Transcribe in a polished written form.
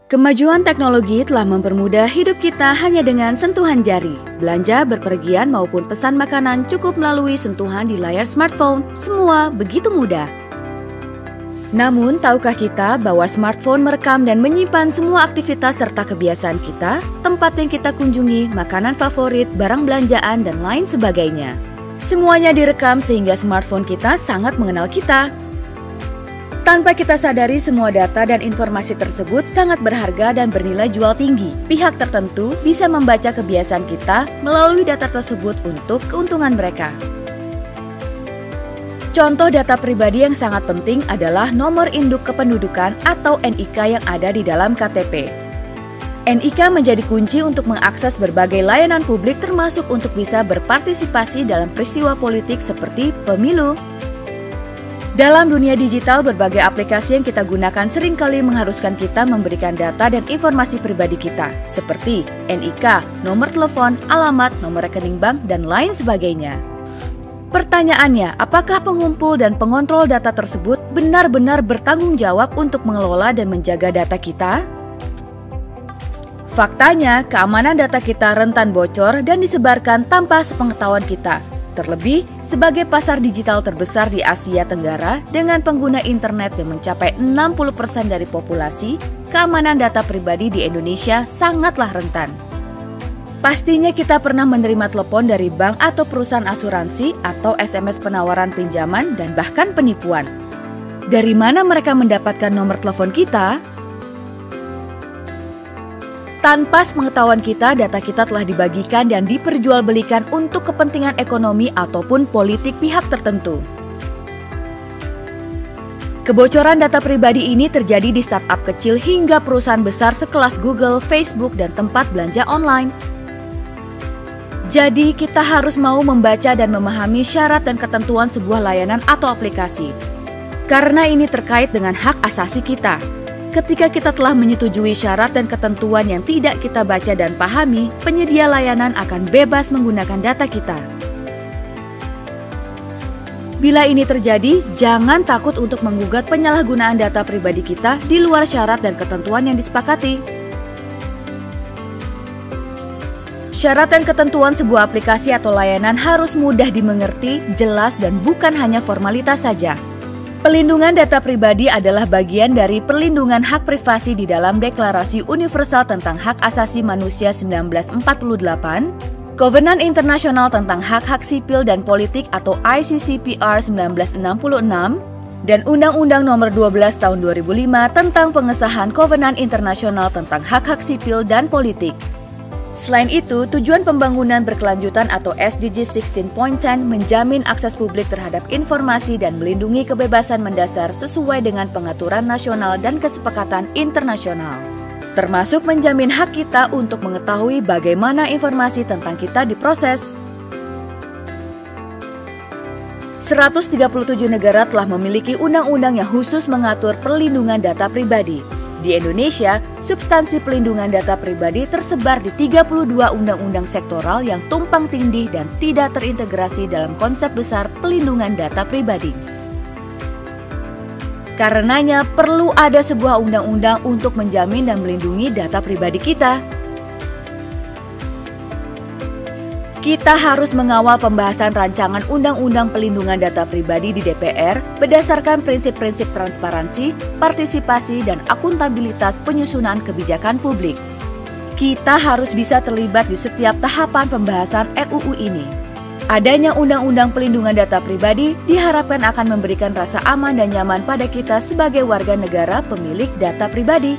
Kemajuan teknologi telah mempermudah hidup kita hanya dengan sentuhan jari. Belanja, berpergian maupun pesan makanan cukup melalui sentuhan di layar smartphone. Semua begitu mudah. Namun, tahukah kita bahwa smartphone merekam dan menyimpan semua aktivitas serta kebiasaan kita, tempat yang kita kunjungi, makanan favorit, barang belanjaan, dan lain sebagainya. Semuanya direkam sehingga smartphone kita sangat mengenal kita. Tanpa kita sadari, semua data dan informasi tersebut sangat berharga dan bernilai jual tinggi. Pihak tertentu bisa membaca kebiasaan kita melalui data tersebut untuk keuntungan mereka. Contoh data pribadi yang sangat penting adalah nomor induk kependudukan atau NIK yang ada di dalam KTP. NIK menjadi kunci untuk mengakses berbagai layanan publik termasuk untuk bisa berpartisipasi dalam peristiwa politik seperti pemilu. Dalam dunia digital, berbagai aplikasi yang kita gunakan seringkali mengharuskan kita memberikan data dan informasi pribadi kita, seperti NIK, nomor telepon, alamat, nomor rekening bank, dan lain sebagainya. Pertanyaannya, apakah pengumpul dan pengontrol data tersebut benar-benar bertanggung jawab untuk mengelola dan menjaga data kita? Faktanya, keamanan data kita rentan bocor dan disebarkan tanpa sepengetahuan kita. Terlebih, sebagai pasar digital terbesar di Asia Tenggara dengan pengguna internet yang mencapai 60% dari populasi, keamanan data pribadi di Indonesia sangatlah rentan. Pastinya kita pernah menerima telepon dari bank atau perusahaan asuransi atau SMS penawaran pinjaman dan bahkan penipuan. Dari mana mereka mendapatkan nomor telepon kita? Tanpa sepengetahuan kita, data kita telah dibagikan dan diperjualbelikan untuk kepentingan ekonomi ataupun politik pihak tertentu. Kebocoran data pribadi ini terjadi di startup kecil hingga perusahaan besar sekelas Google, Facebook, dan tempat belanja online. Jadi, kita harus mau membaca dan memahami syarat dan ketentuan sebuah layanan atau aplikasi. Karena ini terkait dengan hak asasi kita. Ketika kita telah menyetujui syarat dan ketentuan yang tidak kita baca dan pahami, penyedia layanan akan bebas menggunakan data kita. Bila ini terjadi, jangan takut untuk menggugat penyalahgunaan data pribadi kita di luar syarat dan ketentuan yang disepakati. Syarat dan ketentuan sebuah aplikasi atau layanan harus mudah dimengerti, jelas, dan bukan hanya formalitas saja. Pelindungan data pribadi adalah bagian dari perlindungan hak privasi di dalam Deklarasi Universal tentang Hak Asasi Manusia 1948, Kovenan Internasional tentang Hak-Hak Sipil dan Politik atau ICCPR 1966, dan Undang-Undang Nomor 12 Tahun 2005 tentang pengesahan Kovenan Internasional tentang Hak-Hak Sipil dan Politik. Selain itu, tujuan pembangunan berkelanjutan atau SDG 16.10 menjamin akses publik terhadap informasi dan melindungi kebebasan mendasar sesuai dengan pengaturan nasional dan kesepakatan internasional. Termasuk menjamin hak kita untuk mengetahui bagaimana informasi tentang kita diproses. 137 negara telah memiliki undang-undang yang khusus mengatur perlindungan data pribadi. Di Indonesia, substansi pelindungan data pribadi tersebar di 32 undang-undang sektoral yang tumpang tindih dan tidak terintegrasi dalam konsep besar pelindungan data pribadi. Karenanya, perlu ada sebuah undang-undang untuk menjamin dan melindungi data pribadi kita. Kita harus mengawal pembahasan rancangan Undang-Undang Pelindungan Data Pribadi di DPR berdasarkan prinsip-prinsip transparansi, partisipasi, dan akuntabilitas penyusunan kebijakan publik. Kita harus bisa terlibat di setiap tahapan pembahasan RUU ini. Adanya Undang-Undang Pelindungan Data Pribadi diharapkan akan memberikan rasa aman dan nyaman pada kita sebagai warga negara pemilik data pribadi.